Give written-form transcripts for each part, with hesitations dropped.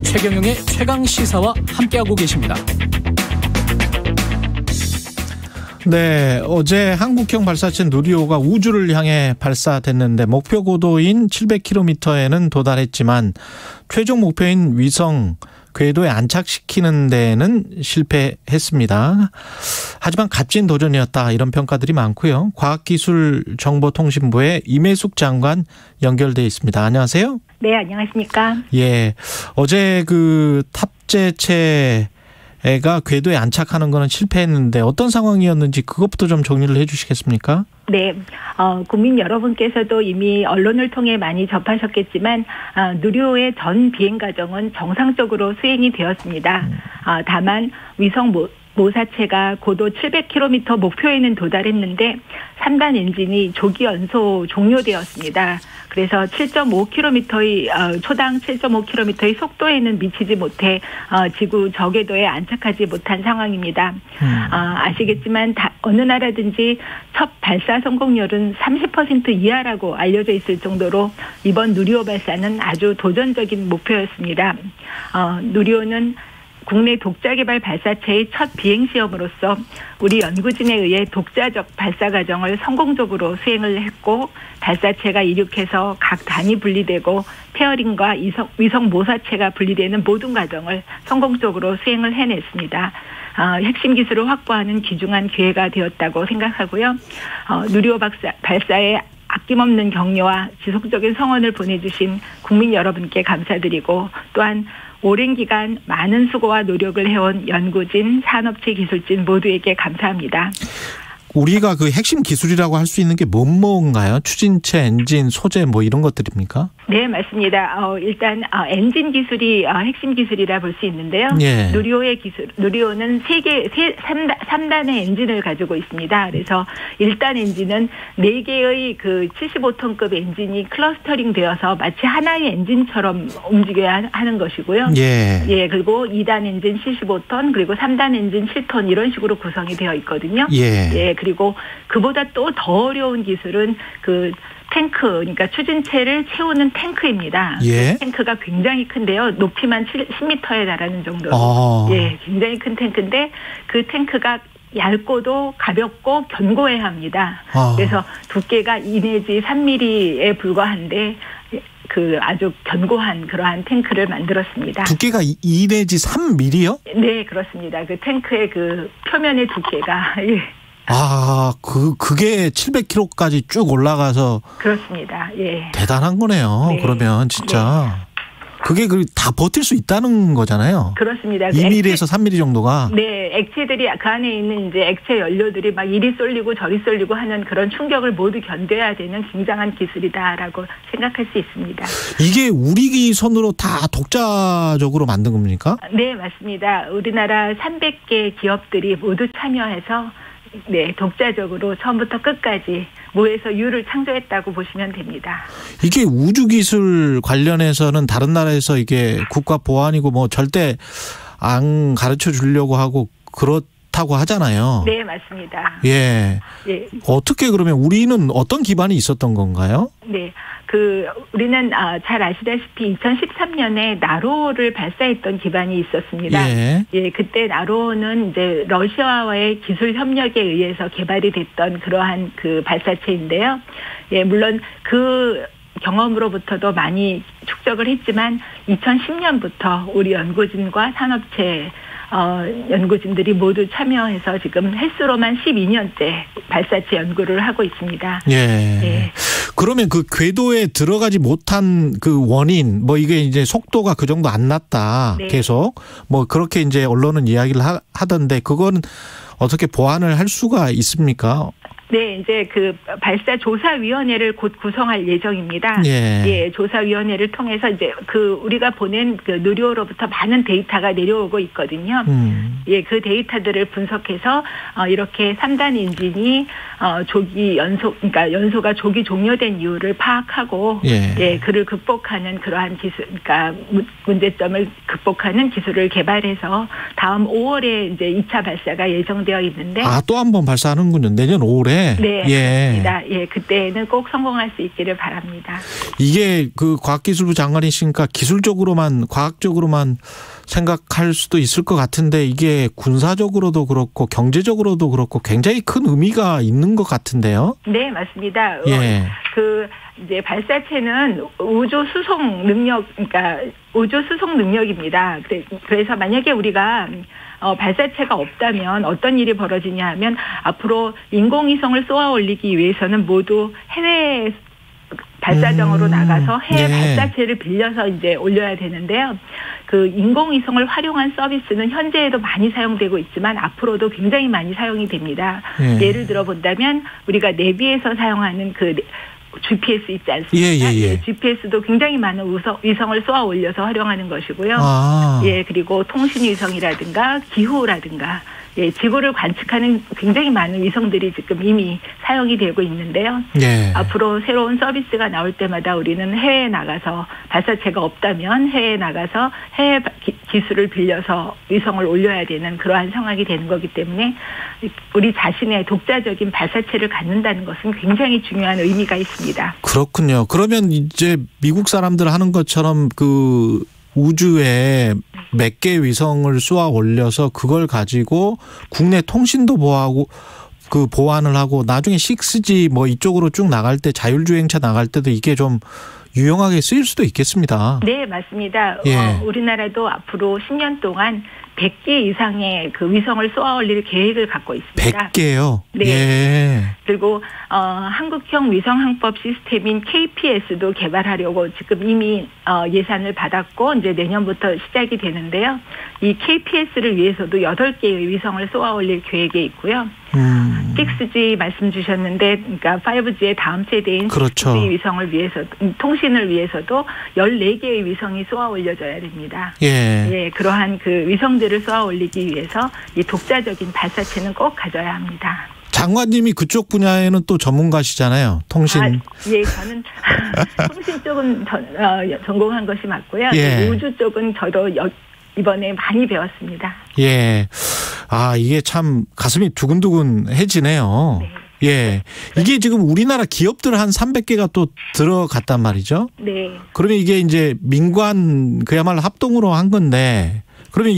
최경영의 최강 시사와 함께하고 계십니다. 네, 어제 한국형 발사체 누리호가 우주를 향해 발사됐는데 목표 고도인 700km에는 도달했지만 최종 목표인 위성 궤도에 안착시키는 데는 실패했습니다. 하지만 값진 도전이었다, 이런 평가들이 많고요. 과학기술정보통신부의 임혜숙 장관 연결돼 있습니다. 안녕하세요. 네, 안녕하십니까. 예, 어제 그 탑재체가 궤도에 안착하는 거는 실패했는데 어떤 상황이었는지 그것부터 좀 정리를 해 주시겠습니까? 네, 국민 여러분께서도 이미 언론을 통해 많이 접하셨겠지만 누리호의 전 비행 과정은 정상적으로 수행이 되었습니다. 다만 위성 모사체가 고도 700km 목표에는 도달했는데 3단 엔진이 조기 연소 종료되었습니다. 그래서 7.5km의 초당 7.5km의 속도에는 미치지 못해 지구 저궤도에 안착하지 못한 상황입니다. 아시겠지만 어느 나라든지 첫 발사 성공률은 30% 이하라고 알려져 있을 정도로 이번 누리호 발사는 아주 도전적인 목표였습니다. 누리호는 국내 독자 개발 발사체의 첫 비행 시험으로서 우리 연구진에 의해 독자적 발사 과정을 성공적으로 수행을 했고, 발사체가 이륙해서 각 단이 분리되고 페어링과 위성 모사체가 분리되는 모든 과정을 성공적으로 수행을 해냈습니다. 핵심 기술을 확보하는 귀중한 기회가 되었다고 생각하고요. 누리호 발사에 아낌없는 격려와 지속적인 성원을 보내주신 국민 여러분께 감사드리고, 또한 오랜 기간 많은 수고와 노력을 해온 연구진, 산업체 기술진 모두에게 감사합니다. 우리가 그 핵심 기술이라고 할 수 있는 게 뭔가요? 추진체, 엔진, 소재 뭐 이런 것들입니까? 네, 맞습니다. 일단 엔진 기술이 핵심 기술이라 볼 수 있는데요. 예. 누리호는 3단의 엔진을 가지고 있습니다. 그래서 1단 엔진은 4개의 그 75톤급 엔진이 클러스터링 되어서 마치 하나의 엔진처럼 움직여야 하는 것이고요. 예, 그리고 2단 엔진 75톤, 그리고 3단 엔진 7톤, 이런 식으로 구성이 되어 있거든요. 예. 그리고 그보다 또 더 어려운 기술은 그 탱크, 그러니까 추진체를 채우는 탱크입니다. 예. 탱크가 굉장히 큰데요. 높이만 10m에 달하는 정도로. 예, 굉장히 큰 탱크인데 그 탱크가 얇고도 가볍고 견고해야 합니다. 그래서 두께가 2 내지 3mm에 불과한데 그 아주 견고한 그러한 탱크를 만들었습니다. 두께가 2 내지 3mm요? 네, 그렇습니다. 그 탱크의 그 표면의 두께가. 예. 그게 700km까지 쭉 올라가서. 그렇습니다. 예. 대단한 거네요. 네. 그러면 진짜. 네. 그게 다 버틸 수 있다는 거잖아요. 그렇습니다. 2mm에서 3mm 정도가. 네, 액체들이 그 안에 있는 이제 액체 연료들이 막 이리 쏠리고 저리 쏠리고 하는 그런 충격을 모두 견뎌야 되는 굉장한 기술이다라고 생각할 수 있습니다. 이게 우리 손으로 다 독자적으로 만든 겁니까? 네, 맞습니다. 우리나라 300개 기업들이 모두 참여해서 독자적으로 처음부터 끝까지 무에서 유를 창조했다고 보시면 됩니다. 이게 우주기술 관련해서는 다른 나라에서 이게 국가 보안이고 뭐 절대 안 가르쳐 주려고 하고 그렇다고 하잖아요. 네, 맞습니다. 예. 어떻게 그러면 우리는 어떤 기반이 있었던 건가요? 네. 우리는 잘 아시다시피 2013년에 나로호를 발사했던 기반이 있었습니다. 예, 그때 나로호는 이제 러시아와의 기술 협력에 의해서 개발이 됐던 그러한 그 발사체인데요. 예, 물론 그 경험으로부터도 많이 축적을 했지만 2010년부터 우리 연구진과 산업체 연구진들이 모두 참여해서 지금 횟수로만 12년째 발사체 연구를 하고 있습니다. 예. 그러면 그 궤도에 들어가지 못한 그 원인, 뭐 이게 이제 속도가 그 정도 안 났다. 네. 계속. 뭐 그렇게 이제 언론은 이야기를 하던데 그건 어떻게 보완을 할 수가 있습니까? 네, 이제 그 발사조사위원회를 곧 구성할 예정입니다. 예, 조사위원회를 통해서 이제 그 우리가 보낸 그 누리호로부터 많은 데이터가 내려오고 있거든요. 예, 그 데이터들을 분석해서 이렇게 3단 엔진이 조기 그러니까 연소가 조기 종료된 이유를 파악하고 그를 극복하는 그러한 기술, 그러니까 문제점을 극복하는 기술을 개발해서 다음 5월에 이제 2차 발사가 예정되어 있는데. 또 한 번 발사하는군요. 내년 5월에. 때. 네, 예. 그렇습니다. 예, 그때는 꼭 성공할 수 있기를 바랍니다. 이게 그 과학기술부 장관이시니까 기술적으로만 과학적으로만 생각할 수도 있을 것 같은데 이게 군사적으로도 그렇고 경제적으로도 그렇고 굉장히 큰 의미가 있는 것 같은데요. 네, 맞습니다. 예. 이제 발사체는 우주 수송 능력, 그러니까 우주 수송 능력입니다. 그래서 만약에 우리가 발사체가 없다면 어떤 일이 벌어지냐 하면 앞으로 인공위성을 쏘아 올리기 위해서는 모두 해외 발사장으로 나가서 해외 발사체를 빌려서 이제 올려야 되는데요. 그 인공위성을 활용한 서비스는 현재에도 많이 사용되고 있지만 앞으로도 굉장히 많이 사용이 됩니다. 예를 들어 본다면 우리가 내비에서 사용하는 그 GPS 있지 않습니까? 예. GPS도 굉장히 많은 위성을 쏘아 올려서 활용하는 것이고요. 예, 그리고 통신위성이라든가 기후라든가 예, 지구를 관측하는 굉장히 많은 위성들이 지금 이미 사용이 되고 있는데요. 예. 앞으로 새로운 서비스가 나올 때마다 우리는 해외에 나가서 발사체가 없다면 해외에 나가서 해외 기술을 빌려서 위성을 올려야 되는 그러한 상황이 되는 거기 때문에 우리 자신의 독자적인 발사체를 갖는다는 것은 굉장히 중요한 의미가 있습니다. 그렇군요. 그러면 이제 미국 사람들 하는 것처럼 그 우주에 몇 개의 위성을 쏘아 올려서 그걸 가지고 국내 통신도 보완을 하고 나중에 6G 뭐 이쪽으로 쭉 나갈 때 자율주행차 나갈 때도 이게 좀 유용하게 쓰일 수도 있겠습니다. 네, 맞습니다. 예. 우리나라도 앞으로 10년 동안 100개 이상의 그 위성을 쏘아 올릴 계획을 갖고 있습니다. 100개요? 네. 예. 그리고 한국형 위성항법 시스템인 KPS도 개발하려고 지금 이미 예산을 받았고 이제 내년부터 시작이 되는데요. 이 KPS를 위해서도 8개의 위성을 쏘아 올릴 계획에 있고요. 6G 말씀 주셨는데 그러니까 5G의 다음 세대인 그렇죠. 6G 위성을 위해서 통신을 위해서도 14개의 위성이 쏘아 올려져야 됩니다. 예, 그러한 그 위성들을 쏘아 올리기 위해서 이 독자적인 발사체는 꼭 가져야 합니다. 장관님이 그쪽 분야에는 또 전문가시잖아요. 통신. 예, 저는 통신 쪽은 전공한 것이 맞고요. 예. 우주 쪽은 저도 이번에 많이 배웠습니다. 예. 이게 참 가슴이 두근두근해지네요. 네. 예. 이게 지금 우리나라 기업들 한 300개가 또 들어갔단 말이죠. 네. 그러면 이게 이제 민관 그야말로 합동으로 한 건데 그러면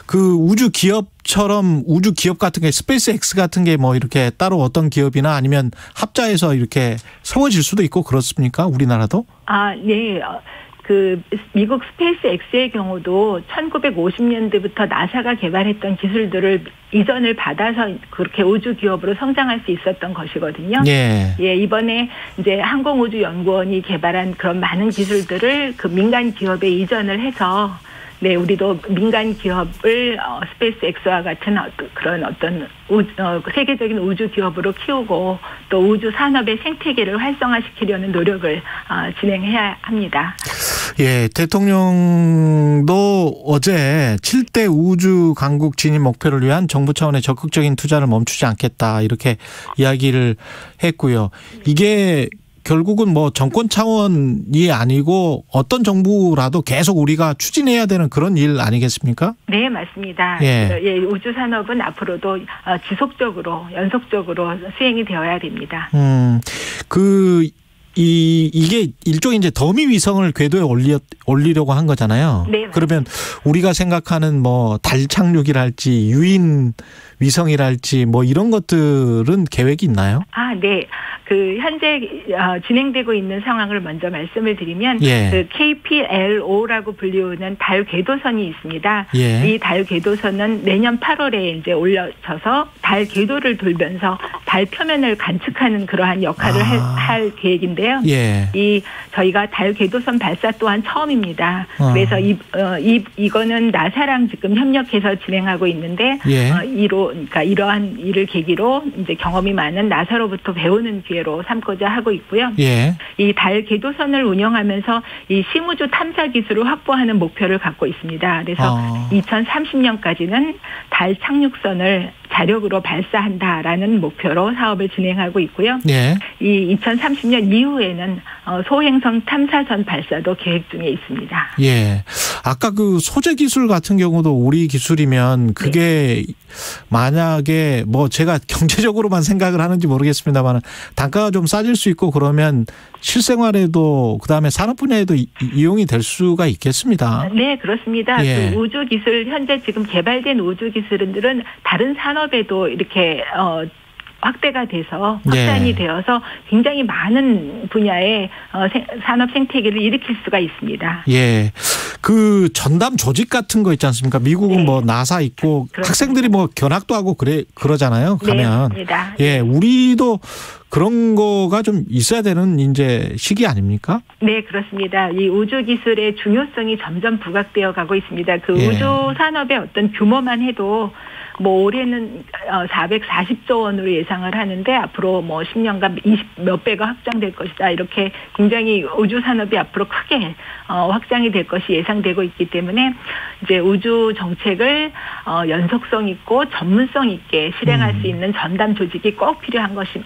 그 우주 기업처럼 우주 기업 같은 게 스페이스 X 같은 게 뭐 이렇게 따로 어떤 기업이나 아니면 합자해서 이렇게 세워질 수도 있고 그렇습니까? 우리나라도? 네. 그 미국 스페이스 X의 경우도 1950년대부터 나사가 개발했던 기술들을 이전을 받아서 그렇게 우주 기업으로 성장할 수 있었던 것이거든요. 예. 예, 이번에 이제 항공우주연구원이 개발한 그런 많은 기술들을 그 민간 기업에 이전을 해서 네, 우리도 민간 기업을 스페이스 X와 같은 그런 어떤 세계적인 우주 기업으로 키우고 또 우주 산업의 생태계를 활성화시키려는 노력을 진행해야 합니다. 예, 대통령도 어제 7대 우주 강국 진입 목표를 위한 정부 차원의 적극적인 투자를 멈추지 않겠다 이렇게 이야기를 했고요. 이게 결국은 뭐 정권 차원이 아니고 어떤 정부라도 계속 우리가 추진해야 되는 그런 일 아니겠습니까? 네, 맞습니다. 예, 우주 산업은 앞으로도 지속적으로 연속적으로 수행이 되어야 됩니다. 이게 일종의 이제 더미 위성을 궤도에 올리려고 한 거잖아요. 네. 그러면 우리가 생각하는 뭐 달 착륙이랄지 유인 위성이랄지 뭐 이런 것들은 계획이 있나요? 네. 그 현재 진행되고 있는 상황을 먼저 말씀을 드리면 예. 그 KPLO라고 불리우는 달 궤도선이 있습니다. 예. 이 달 궤도선은 내년 8월에 이제 올려져서 달 궤도를 돌면서 달 표면을 관측하는 그러한 역할을 할 계획인데요. 예. 저희가 달 궤도선 발사 또한 처음입니다. 그래서 이거는 나사랑 지금 협력해서 진행하고 있는데 예. 그러니까 이러한 일을 계기로 이제 경험이 많은 나사로부터 배우는 기회로 삼고자 하고 있고요. 예. 이 달 궤도선을 운영하면서 이 심우주 탐사 기술을 확보하는 목표를 갖고 있습니다. 그래서 2030년까지는 달 착륙선을 자력으로 발사한다라는 목표로 사업을 진행하고 있고요. 예. 이 2030년 이후에는 소행성 탐사선 발사도 계획 중에 있습니다. 예. 아까 그 소재 기술 같은 경우도 우리 기술이면 그게 만약에 뭐 제가 경제적으로만 생각을 하는지 모르겠습니다만 단가가 좀 싸질 수 있고 그러면 실생활에도 그다음에 산업 분야에도 이용이 될 수가 있겠습니다. 네, 그렇습니다. 예. 그 우주 기술 현재 지금 개발된 우주 기술들은 다른 산업에도 이렇게 확대가 돼서 확산이 되어서 굉장히 많은 분야의 산업 생태계를 일으킬 수가 있습니다. 예. 그 전담 조직 같은 거 있지 않습니까? 미국은 네. 뭐 나사 있고 그렇습니다. 학생들이 뭐 견학도 하고 그러잖아요. 가면. 네, 맞습니다. 예, 우리도 그런 거가 좀 있어야 되는 이제 시기 아닙니까? 네, 그렇습니다. 이 우주 기술의 중요성이 점점 부각되어 가고 있습니다. 그 예. 우주 산업의 어떤 규모만 해도 뭐 올해는 440조 원으로 예상을 하는데 앞으로 뭐 10년간 20몇 배가 확장될 것이다. 이렇게 굉장히 우주 산업이 앞으로 크게 확장이 될 것이 예상되고 있기 때문에 이제 우주 정책을 연속성 있고 전문성 있게 실행할 수 있는 전담 조직이 꼭 필요한 것이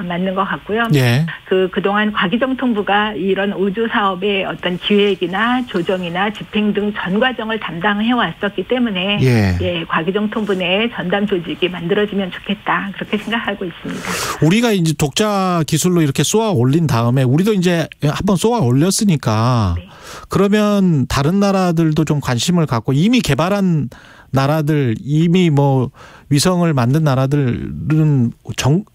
맞는 것 같고요. 예. 그동안 과기정통부가 이런 우주 사업의 어떤 기획이나 조정이나 집행 등 전 과정을 담당해 왔었기 때문에 예, 과기정통부 내에 전담 조직이 만들어지면 좋겠다. 그렇게 생각하고 있습니다. 우리가 이제 독자 기술로 이렇게 쏘아 올린 다음에 우리도 이제 한번 쏘아 올렸으니까 네. 그러면 다른 나라들도 좀 관심을 갖고 이미 개발한 나라들 이미 뭐 위성을 만든 나라들은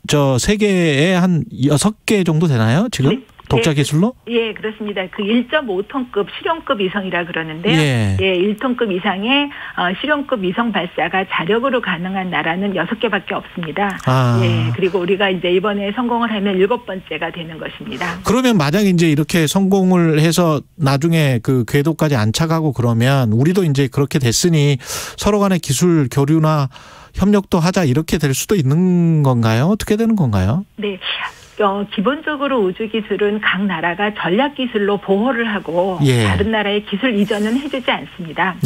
저 세계에 한 6개 정도 되나요? 지금? 네. 독자 기술로? 예, 그렇습니다. 그 1.5톤급 실용급 위성이라 그러는데요. 예. 1톤급 이상의 실용급 위성 발사가 자력으로 가능한 나라는 6개밖에 없습니다. 예, 그리고 우리가 이제 이번에 성공을 하면 7번째가 되는 것입니다. 그러면 만약 이제 이렇게 성공을 해서 나중에 그 궤도까지 안착하고 그러면 우리도 이제 그렇게 됐으니 서로 간의 기술 교류나 협력도 하자 이렇게 될 수도 있는 건가요? 어떻게 되는 건가요? 네. 기본적으로 우주 기술은 각 나라가 전략 기술로 보호를 하고 예. 다른 나라의 기술 이전은 해주지 않습니다.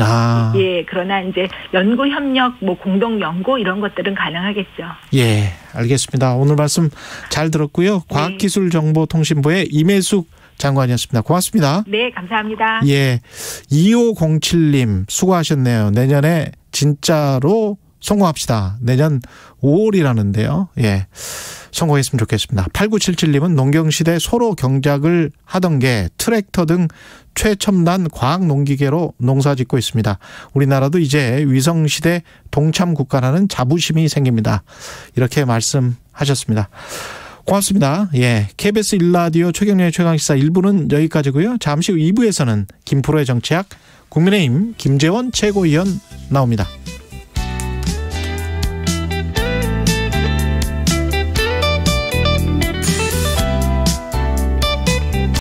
예, 그러나 이제 연구 협력, 뭐 공동 연구 이런 것들은 가능하겠죠. 예, 알겠습니다. 오늘 말씀 잘 들었고요. 과학기술정보통신부의 임혜숙 장관이었습니다. 고맙습니다. 네, 감사합니다. 예, 2507님 수고하셨네요. 내년에 진짜로 성공합시다. 내년 5월이라는데요. 예. 성공했으면 좋겠습니다. 8977님은 농경시대 소로 경작을 하던 게 트랙터 등 최첨단 과학 농기계로 농사 짓고 있습니다. 우리나라도 이제 위성시대 동참 국가라는 자부심이 생깁니다. 이렇게 말씀하셨습니다. 고맙습니다. 예. KBS 1라디오 최경련의 최강시사 1부는 여기까지고요. 잠시 후 2부에서는 김프로의 정치학 국민의힘 김재원 최고위원 나옵니다.